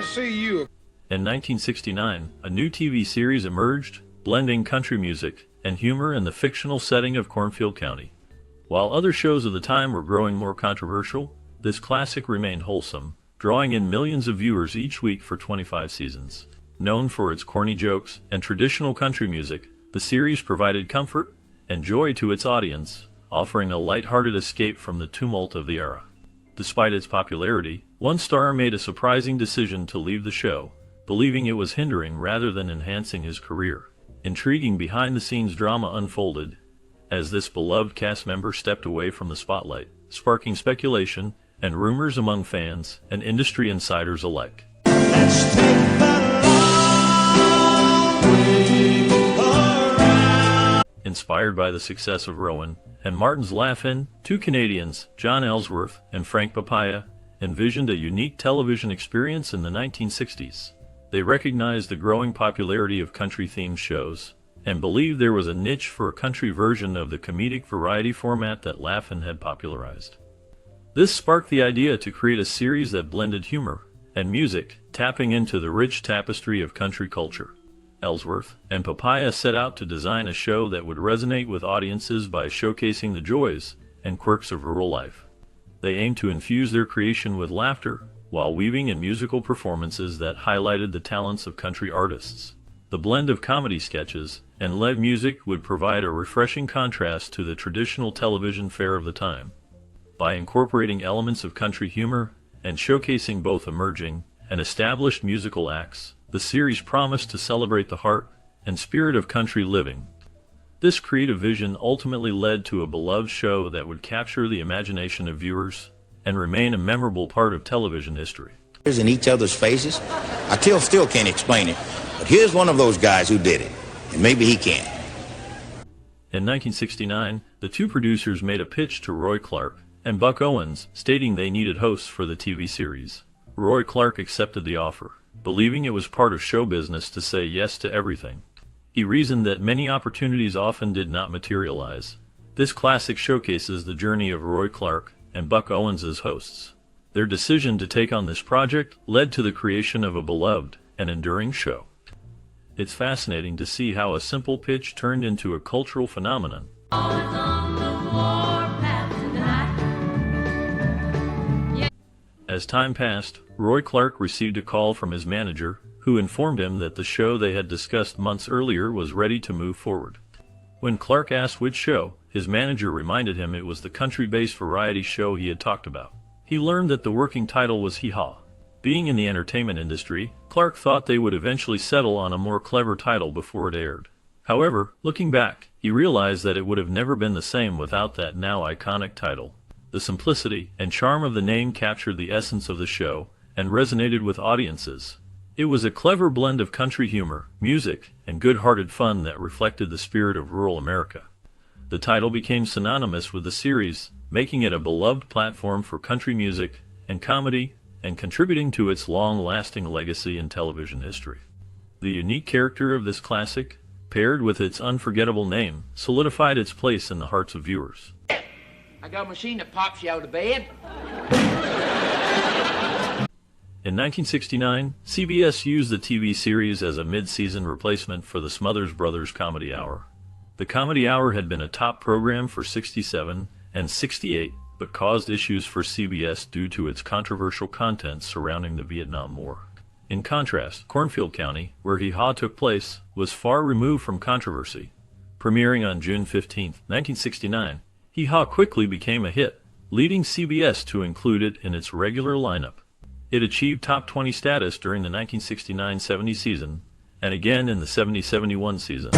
see you. In 1969, a new TV series emerged, blending country music and humor in the fictional setting of Cornfield County. While other shows of the time were growing more controversial, this classic remained wholesome, drawing in millions of viewers each week for 25 seasons. Known for its corny jokes and traditional country music, the series provided comfort and joy to its audience, offering a light-hearted escape from the tumult of the era. Despite its popularity, one star made a surprising decision to leave the show, believing it was hindering rather than enhancing his career. Intriguing behind-the-scenes drama unfolded as this beloved cast member stepped away from the spotlight, sparking speculation and rumors among fans and industry insiders alike. Let's take the long way around. Inspired by the success of Rowan and Martin's Laugh-In, two Canadians, John Ellsworth and Frank Papaya, envisioned a unique television experience in the 1960s. They recognized the growing popularity of country-themed shows and believed there was a niche for a country version of the comedic variety format that Laugh-In had popularized. This sparked the idea to create a series that blended humor and music, tapping into the rich tapestry of country culture. Ellsworth and Papaya set out to design a show that would resonate with audiences by showcasing the joys and quirks of rural life. They aimed to infuse their creation with laughter while weaving in musical performances that highlighted the talents of country artists. The blend of comedy sketches and live music would provide a refreshing contrast to the traditional television fare of the time. By incorporating elements of country humor and showcasing both emerging and established musical acts, the series promised to celebrate the heart and spirit of country living. This creative vision ultimately led to a beloved show that would capture the imagination of viewers and remain a memorable part of television history. In each other's faces. I still can't explain it, but here's one of those guys who did it, and maybe he can. In 1969, the two producers made a pitch to Roy Clark and Buck Owens, stating they needed hosts for the TV series. Roy Clark accepted the offer, believing it was part of show business to say yes to everything. He reasoned that many opportunities often did not materialize. This classic showcases the journey of Roy Clark and Buck Owens as hosts. Their decision to take on this project led to the creation of a beloved and enduring show. It's fascinating to see how a simple pitch turned into a cultural phenomenon. As time passed, Roy Clark received a call from his manager, who informed him that the show they had discussed months earlier was ready to move forward. When Clark asked which show, his manager reminded him it was the country-based variety show he had talked about. He learned that the working title was HEE-HAW. Being in the entertainment industry, Clark thought they would eventually settle on a more clever title before it aired. However, looking back, he realized that it would have never been the same without that now iconic title. The simplicity and charm of the name captured the essence of the show and resonated with audiences. It was a clever blend of country humor, music, and good-hearted fun that reflected the spirit of rural America. The title became synonymous with the series, making it a beloved platform for country music and comedy, and contributing to its long-lasting legacy in television history. The unique character of this classic, paired with its unforgettable name, solidified its place in the hearts of viewers. I got a machine that pops you out of bed. In 1969, CBS used the TV series as a mid-season replacement for the Smothers Brothers Comedy Hour. The Comedy Hour had been a top program for '67 and '68, but caused issues for CBS due to its controversial content surrounding the Vietnam War. In contrast, Cornfield County, where HEE-HAW took place, was far removed from controversy. Premiering on June 15, 1969, HEE-HAW quickly became a hit, leading CBS to include it in its regular lineup. It achieved top 20 status during the 1969-70 season, and again in the 70-71 season.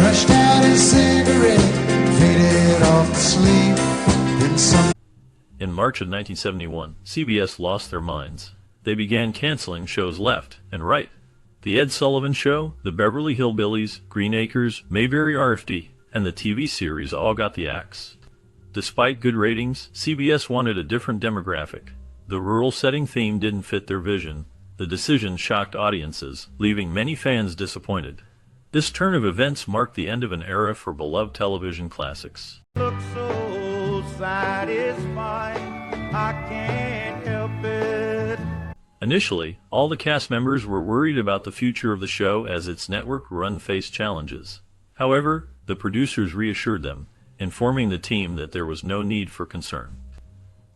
In March of 1971, CBS lost their minds. They began canceling shows left and right. The Ed Sullivan Show, the Beverly Hillbillies, Green Acres, Mayberry RFD, and the TV series all got the axe. Despite good ratings, CBS wanted a different demographic. The rural setting theme didn't fit their vision. The decision shocked audiences, leaving many fans disappointed. This turn of events marked the end of an era for beloved television classics. Look so satisfying, I can't help it. Initially, all the cast members were worried about the future of the show as its network run faced challenges. However, the producers reassured them, informing the team that there was no need for concern.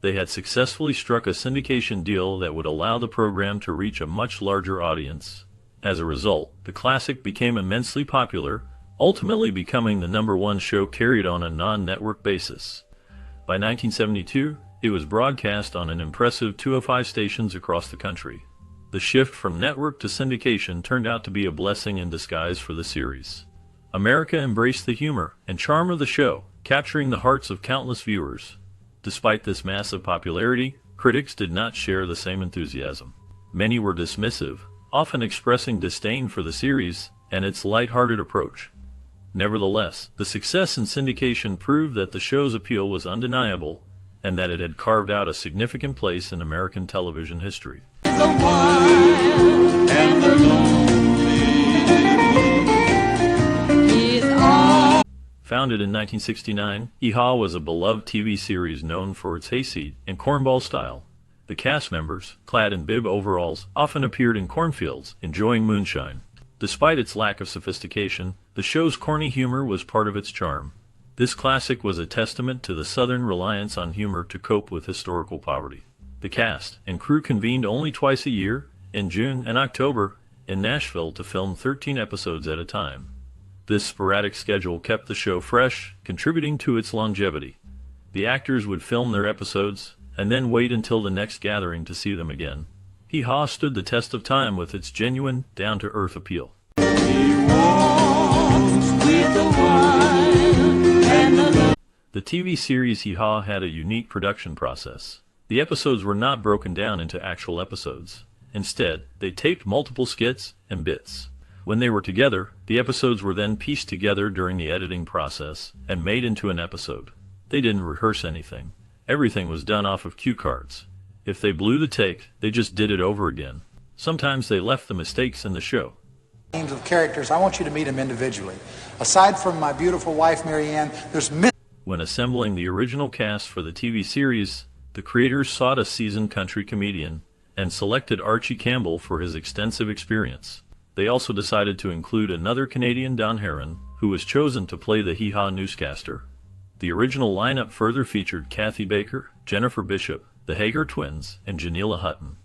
They had successfully struck a syndication deal that would allow the program to reach a much larger audience. As a result, the classic became immensely popular, ultimately becoming the #1 show carried on a non-network basis. By 1972, it was broadcast on an impressive 205 stations across the country. The shift from network to syndication turned out to be a blessing in disguise for the series. America embraced the humor and charm of the show, capturing the hearts of countless viewers. Despite this massive popularity, critics did not share the same enthusiasm. Many were dismissive, often expressing disdain for the series and its light-hearted approach. Nevertheless, the success in syndication proved that the show's appeal was undeniable and that it had carved out a significant place in American television history. Founded in 1969, HEE was a beloved TV series known for its hayseed and cornball style. The cast members, clad in bib overalls, often appeared in cornfields, enjoying moonshine. Despite its lack of sophistication, the show's corny humor was part of its charm. This classic was a testament to the Southern reliance on humor to cope with historical poverty. The cast and crew convened only twice a year, in June and October, in Nashville to film 13 episodes at a time. This sporadic schedule kept the show fresh, contributing to its longevity. The actors would film their episodes, and then wait until the next gathering to see them again. HEE stood the test of time with its genuine, down-to-earth appeal. The TV series HEE had a unique production process. The episodes were not broken down into actual episodes. Instead, they taped multiple skits and bits. When they were together, the episodes were then pieced together during the editing process and made into an episode. They didn't rehearse anything. Everything was done off of cue cards. If they blew the take, they just did it over again. Sometimes they left the mistakes in the show. Names of characters, I want you to meet them individually. Aside from my beautiful wife, Marianne, there's When assembling the original cast for the TV series, the creators sought a seasoned country comedian and selected Archie Campbell for his extensive experience. They also decided to include another Canadian, Don Herron, who was chosen to play the HEE newscaster. The original lineup further featured Kathy Baker, Jennifer Bishop, the Hager twins, and Janila Hutton.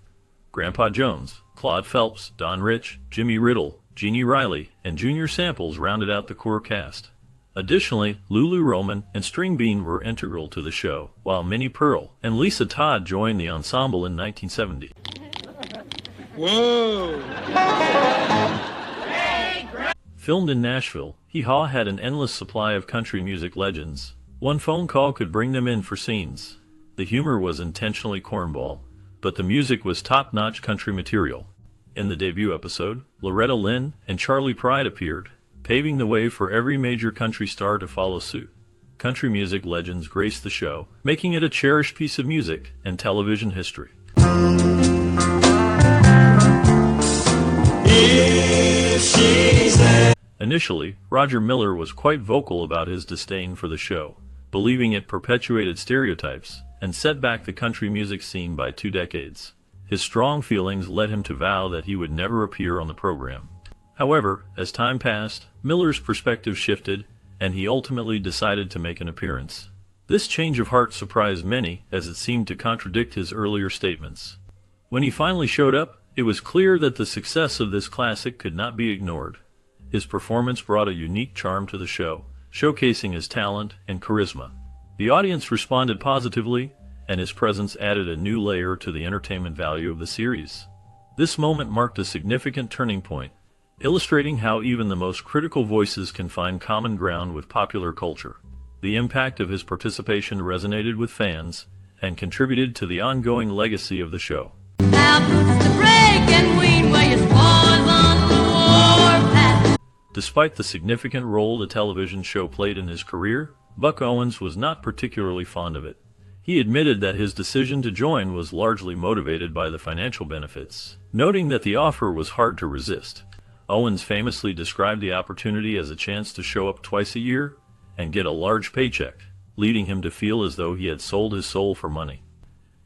Grandpa Jones, Claude Phelps, Don Rich, Jimmy Riddle, Jeannie Riley, and Junior Samples rounded out the core cast. Additionally, Lulu Roman and String Bean were integral to the show, while Minnie Pearl and Lisa Todd joined the ensemble in 1970. Whoa! Filmed in Nashville, HEE had an endless supply of country music legends. One phone call could bring them in for scenes. The humor was intentionally cornball, but the music was top-notch country material. In the debut episode, Loretta Lynn and Charlie Pride appeared, paving the way for every major country star to follow suit. Country music legends graced the show, making it a cherished piece of music and television history. Initially, Roger Miller was quite vocal about his disdain for the show, believing it perpetuated stereotypes and set back the country music scene by 2 decades. His strong feelings led him to vow that he would never appear on the program. However, as time passed, Miller's perspective shifted, and he ultimately decided to make an appearance. This change of heart surprised many, as it seemed to contradict his earlier statements. When he finally showed up, it was clear that the success of this classic could not be ignored. His performance brought a unique charm to the show, showcasing his talent and charisma. The audience responded positively, and his presence added a new layer to the entertainment value of the series. This moment marked a significant turning point, illustrating how even the most critical voices can find common ground with popular culture. The impact of his participation resonated with fans and contributed to the ongoing legacy of the show. Despite the significant role the television show played in his career, Buck Owens was not particularly fond of it. He admitted that his decision to join was largely motivated by the financial benefits, noting that the offer was hard to resist. Owens famously described the opportunity as a chance to show up twice a year and get a large paycheck, leading him to feel as though he had sold his soul for money.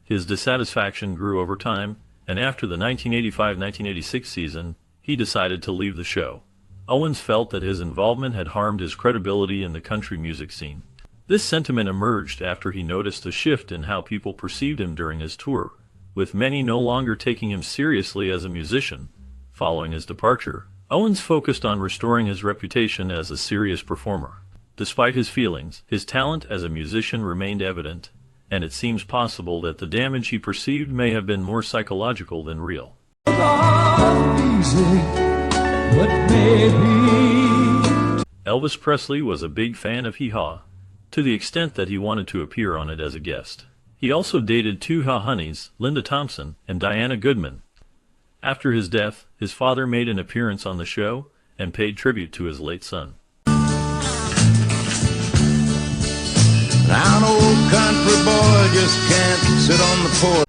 His dissatisfaction grew over time, and after the 1985-1986 season, he decided to leave the show. Owens felt that his involvement had harmed his credibility in the country music scene. This sentiment emerged after he noticed a shift in how people perceived him during his tour, with many no longer taking him seriously as a musician. Following his departure, Owens focused on restoring his reputation as a serious performer. Despite his feelings, his talent as a musician remained evident, and it seems possible that the damage he perceived may have been more psychological than real. Elvis Presley was a big fan of HEE, to the extent that he wanted to appear on it as a guest. He also dated two HEE honeys, Linda Thompson and Diana Goodman. After his death, his father made an appearance on the show and paid tribute to his late son. Now an old country boy just can't sit on the porch.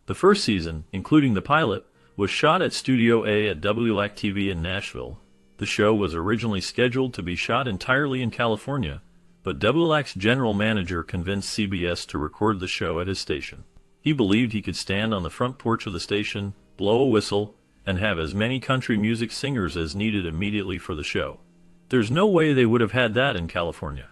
The first season, including the pilot, was shot at Studio A at WLAC-TV in Nashville. The show was originally scheduled to be shot entirely in California, but WLAC's general manager convinced CBS to record the show at his station. He believed he could stand on the front porch of the station, blow a whistle, and have as many country music singers as needed immediately for the show. There's no way they would have had that in California.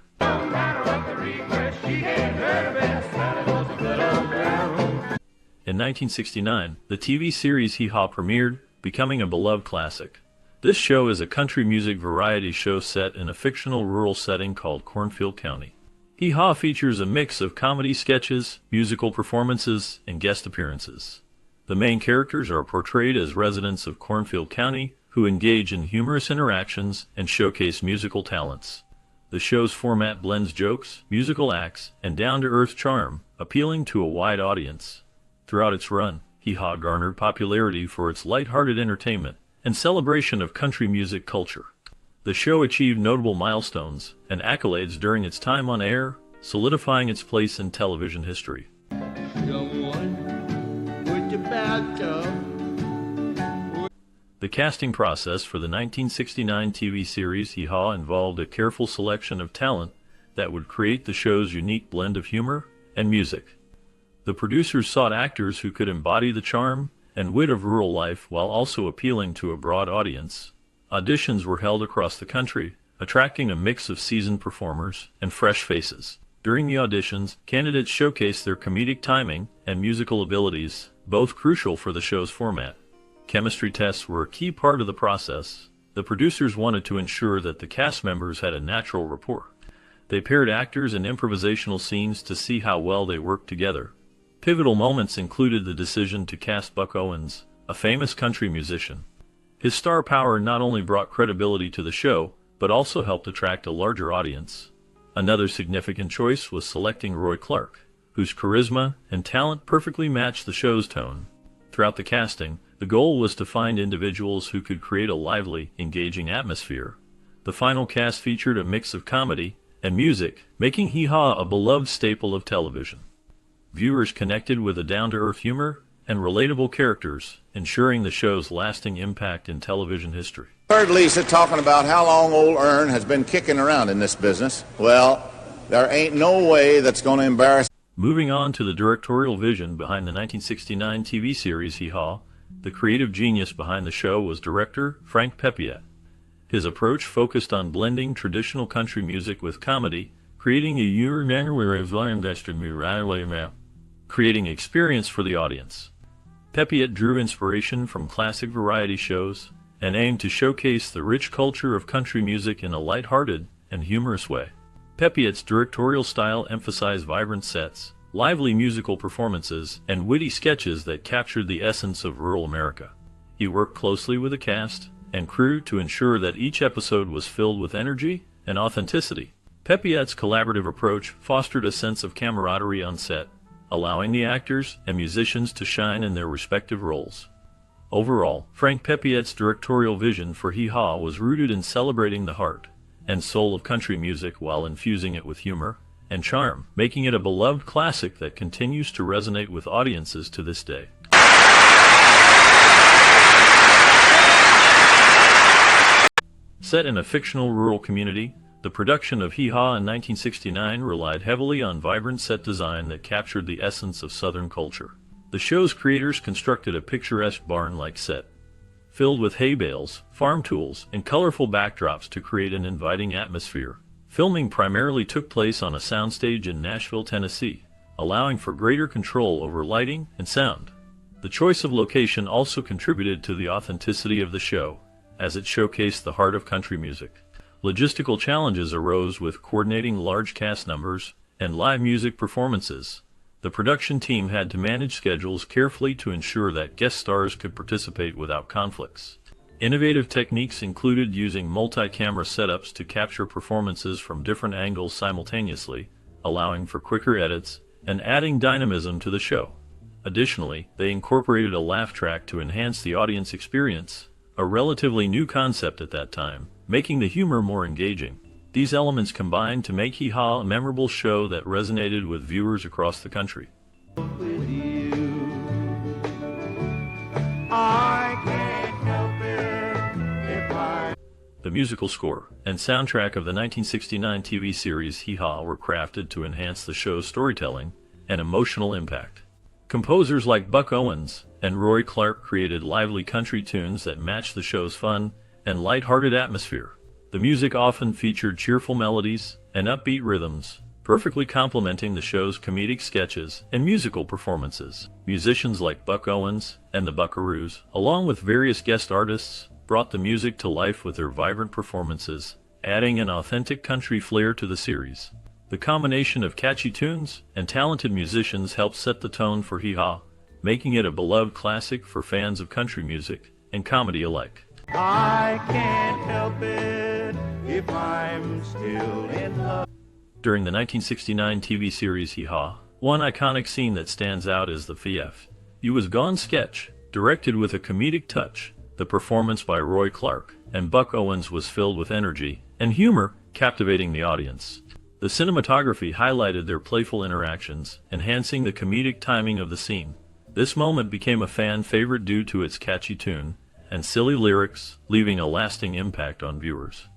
In 1969, the TV series HEE-HAW premiered, becoming a beloved classic. This show is a country music variety show set in a fictional rural setting called Cornfield County. HEE-HAW features a mix of comedy sketches, musical performances, and guest appearances. The main characters are portrayed as residents of Cornfield County who engage in humorous interactions and showcase musical talents. The show's format blends jokes, musical acts, and down-to-earth charm, appealing to a wide audience. Throughout its run, HEE-HAW garnered popularity for its light-hearted entertainment and celebration of country music culture. The show achieved notable milestones and accolades during its time on air, solidifying its place in television history. The casting process for the 1969 TV series HEE-HAW involved a careful selection of talent that would create the show's unique blend of humor and music. The producers sought actors who could embody the charm and wit of rural life while also appealing to a broad audience. Auditions were held across the country, attracting a mix of seasoned performers and fresh faces. During the auditions, candidates showcased their comedic timing and musical abilities, both crucial for the show's format. Chemistry tests were a key part of the process. The producers wanted to ensure that the cast members had a natural rapport. They paired actors in improvisational scenes to see how well they worked together. Pivotal moments included the decision to cast Buck Owens, a famous country musician. His star power not only brought credibility to the show, but also helped attract a larger audience. Another significant choice was selecting Roy Clark, whose charisma and talent perfectly matched the show's tone. Throughout the casting, the goal was to find individuals who could create a lively, engaging atmosphere. The final cast featured a mix of comedy and music, making HEE-HAW a beloved staple of television. Viewers connected with a down-to-earth humor and relatable characters, ensuring the show's lasting impact in television history. Heard Lisa talking about how long old Ern has been kicking around in this business. Well, there ain't no way that's going to embarrass. Moving on to the directorial vision behind the 1969 TV series HEE-HAW, the creative genius behind the show was director Frank Pepiat. His approach focused on blending traditional country music with comedy, creating creating experience for the audience. Pepiat drew inspiration from classic variety shows and aimed to showcase the rich culture of country music in a lighthearted and humorous way. Pepiat's directorial style emphasized vibrant sets, lively musical performances, and witty sketches that captured the essence of rural America. He worked closely with the cast and crew to ensure that each episode was filled with energy and authenticity. Pepiat's collaborative approach fostered a sense of camaraderie on set, allowing the actors and musicians to shine in their respective roles. Overall, Frank Pepiat's directorial vision for HEE-HAW was rooted in celebrating the heart and soul of country music while infusing it with humor and charm, making it a beloved classic that continues to resonate with audiences to this day. Set in a fictional rural community, the production of HEE-HAW in 1969 relied heavily on vibrant set design that captured the essence of Southern culture. The show's creators constructed a picturesque barn-like set, filled with hay bales, farm tools, and colorful backdrops to create an inviting atmosphere. Filming primarily took place on a soundstage in Nashville, Tennessee, allowing for greater control over lighting and sound. The choice of location also contributed to the authenticity of the show, as it showcased the heart of country music. Logistical challenges arose with coordinating large cast numbers and live music performances. The production team had to manage schedules carefully to ensure that guest stars could participate without conflicts. Innovative techniques included using multi-camera setups to capture performances from different angles simultaneously, allowing for quicker edits and adding dynamism to the show. Additionally, they incorporated a laugh track to enhance the audience experience, a relatively new concept at that time, making the humor more engaging. These elements combined to make HEE-HAW a memorable show that resonated with viewers across the country. With you, I can't help it if I. The musical score and soundtrack of the 1969 TV series HEE-HAW were crafted to enhance the show's storytelling and emotional impact. Composers like Buck Owens and Roy Clark created lively country tunes that matched the show's fun and light-hearted atmosphere. The music often featured cheerful melodies and upbeat rhythms, perfectly complementing the show's comedic sketches and musical performances. Musicians like Buck Owens and the Buckaroos, along with various guest artists, brought the music to life with their vibrant performances, adding an authentic country flair to the series. The combination of catchy tunes and talented musicians helped set the tone for HEE-HAW, making it a beloved classic for fans of country music and comedy alike. I can't help it if I'm still in love. During the 1969 TV series HEE-HAW, one iconic scene that stands out is the "F. You Was Gone" sketch, directed with a comedic touch. The performance by Roy Clark and Buck Owens was filled with energy and humor, captivating the audience. The cinematography highlighted their playful interactions, enhancing the comedic timing of the scene. This moment became a fan favorite due to its catchy tune and silly lyrics, leaving a lasting impact on viewers.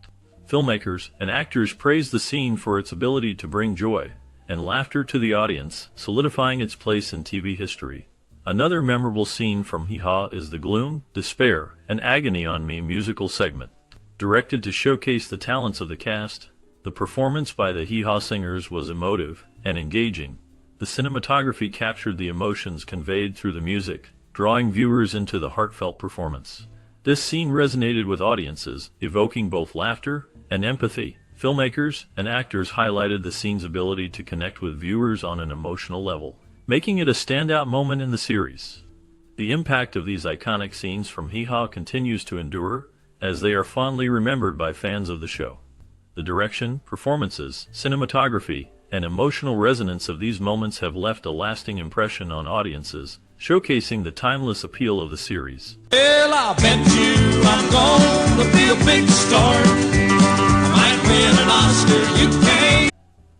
Filmmakers and actors praised the scene for its ability to bring joy and laughter to the audience, solidifying its place in TV history. Another memorable scene from HEE-HAW is the Gloom, Despair, and Agony on Me musical segment. Directed to showcase the talents of the cast, the performance by the HEE-HAW singers was emotive and engaging. The cinematography captured the emotions conveyed through the music, drawing viewers into the heartfelt performance. This scene resonated with audiences, evoking both laughter and empathy. Filmmakers and actors highlighted the scene's ability to connect with viewers on an emotional level, making it a standout moment in the series. The impact of these iconic scenes from HEE-HAW continues to endure, as they are fondly remembered by fans of the show. The direction, performances, cinematography, and emotional resonance of these moments have left a lasting impression on audiences, showcasing the timeless appeal of the series. Well, I bet you I'm gonna be a big star. I might win an Oscar, you can't.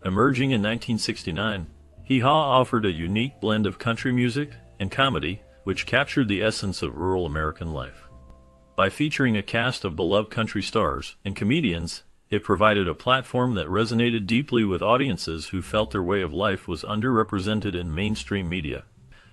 Emerging in 1969, HEE-HAW offered a unique blend of country music and comedy, which captured the essence of rural American life. By featuring a cast of beloved country stars and comedians, it provided a platform that resonated deeply with audiences who felt their way of life was underrepresented in mainstream media.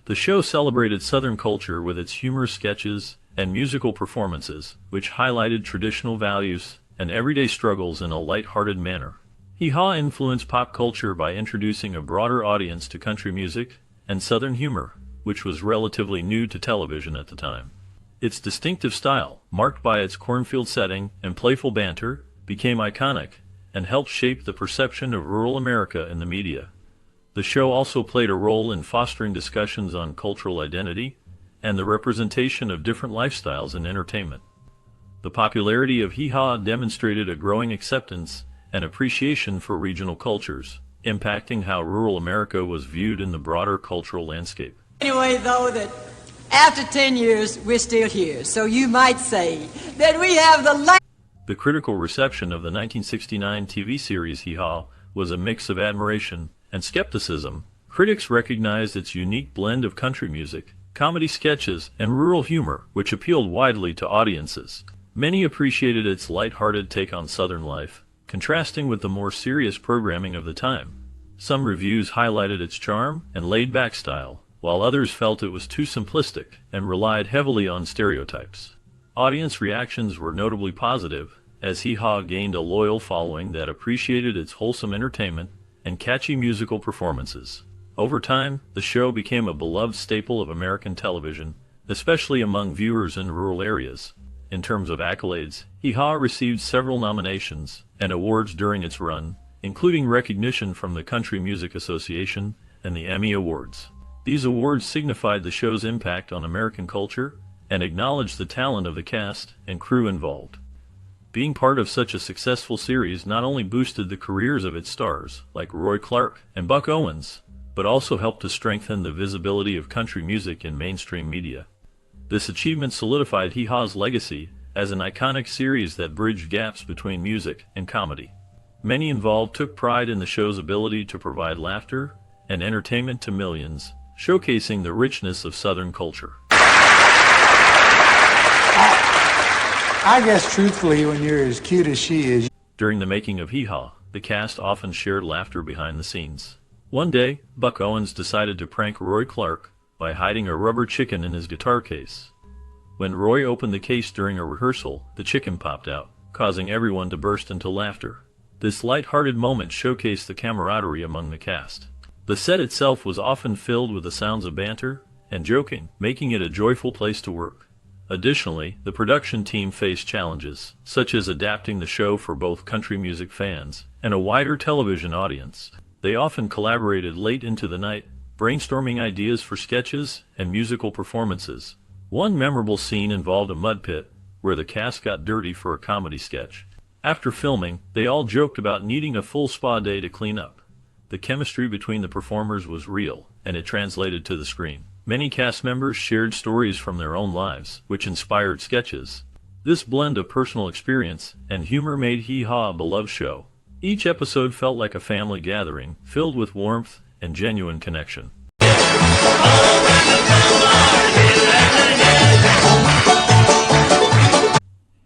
The show celebrated Southern culture with its humorous sketches and musical performances, which highlighted traditional values and everyday struggles in a light-hearted manner. HEE-HAW influenced pop culture by introducing a broader audience to country music and Southern humor, which was relatively new to television at the time. Its distinctive style, marked by its cornfield setting and playful banter, became iconic and helped shape the perception of rural America in the media. The show also played a role in fostering discussions on cultural identity and the representation of different lifestyles in entertainment. The popularity of HEE-HAW demonstrated a growing acceptance and appreciation for regional cultures, impacting how rural America was viewed in the broader cultural landscape. Anyway, though, that after 10 years, we're still here. So you might say that we have the The critical reception of the 1969 TV series HEE-HAW was a mix of admiration and skepticism. Critics recognized its unique blend of country music, comedy sketches, and rural humor, which appealed widely to audiences. Many appreciated its light-hearted take on Southern life, contrasting with the more serious programming of the time. Some reviews highlighted its charm and laid-back style, while others felt it was too simplistic and relied heavily on stereotypes. Audience reactions were notably positive, as HEE gained a loyal following that appreciated its wholesome entertainment and catchy musical performances. Over time, the show became a beloved staple of American television, especially among viewers in rural areas. In terms of accolades, HEE received several nominations and awards during its run, including recognition from the Country Music Association and the Emmy Awards. These awards signified the show's impact on American culture and acknowledged the talent of the cast and crew involved. Being part of such a successful series not only boosted the careers of its stars, like Roy Clark and Buck Owens, but also helped to strengthen the visibility of country music in mainstream media. This achievement solidified HEE's legacy as an iconic series that bridged gaps between music and comedy. Many involved took pride in the show's ability to provide laughter and entertainment to millions, showcasing the richness of Southern culture. I guess truthfully, when you're as cute as she is. During the making of HEE, the cast often shared laughter behind the scenes. One day, Buck Owens decided to prank Roy Clark by hiding a rubber chicken in his guitar case. When Roy opened the case during a rehearsal, the chicken popped out, causing everyone to burst into laughter. This light-hearted moment showcased the camaraderie among the cast. The set itself was often filled with the sounds of banter and joking, making it a joyful place to work. Additionally, the production team faced challenges, such as adapting the show for both country music fans and a wider television audience. They often collaborated late into the night, brainstorming ideas for sketches and musical performances. One memorable scene involved a mud pit, where the cast got dirty for a comedy sketch. After filming, they all joked about needing a full spa day to clean up. The chemistry between the performers was real, and it translated to the screen. Many cast members shared stories from their own lives, which inspired sketches. This blend of personal experience and humor made HEE a beloved show. Each episode felt like a family gathering, filled with warmth and genuine connection.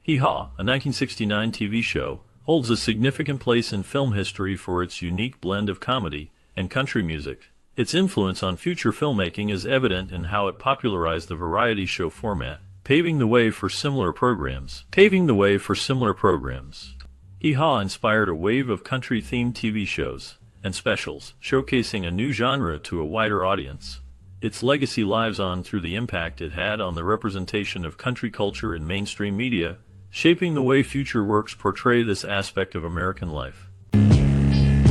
HEE, a 1969 TV show, holds a significant place in film history for its unique blend of comedy and country music. Its influence on future filmmaking is evident in how it popularized the variety show format, paving the way for similar programs. HEE inspired a wave of country-themed TV shows and specials, showcasing a new genre to a wider audience. Its legacy lives on through the impact it had on the representation of country culture in mainstream media, shaping the way future works portray this aspect of American life.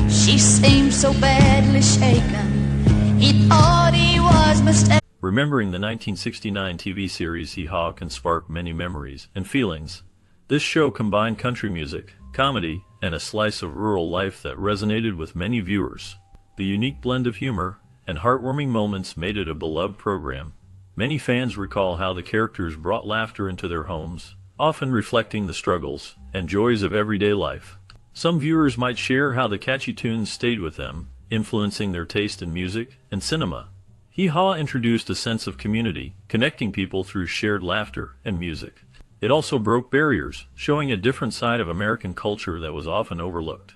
She seemed so badly shaken, he thought he was mistaken. Remembering the 1969 TV series HEE can spark many memories and feelings. This show combined country music, comedy, and a slice of rural life that resonated with many viewers. The unique blend of humor and heartwarming moments made it a beloved program. Many fans recall how the characters brought laughter into their homes, often reflecting the struggles and joys of everyday life. Some viewers might share how the catchy tunes stayed with them, influencing their taste in music and cinema. HEE introduced a sense of community, connecting people through shared laughter and music. It also broke barriers, showing a different side of American culture that was often overlooked.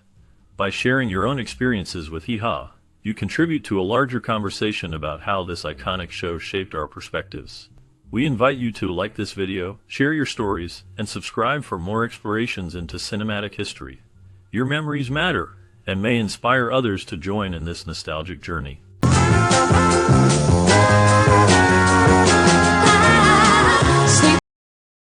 By sharing your own experiences with HEE, you contribute to a larger conversation about how this iconic show shaped our perspectives. We invite you to like this video, share your stories, and subscribe for more explorations into cinematic history. Your memories matter, and may inspire others to join in this nostalgic journey.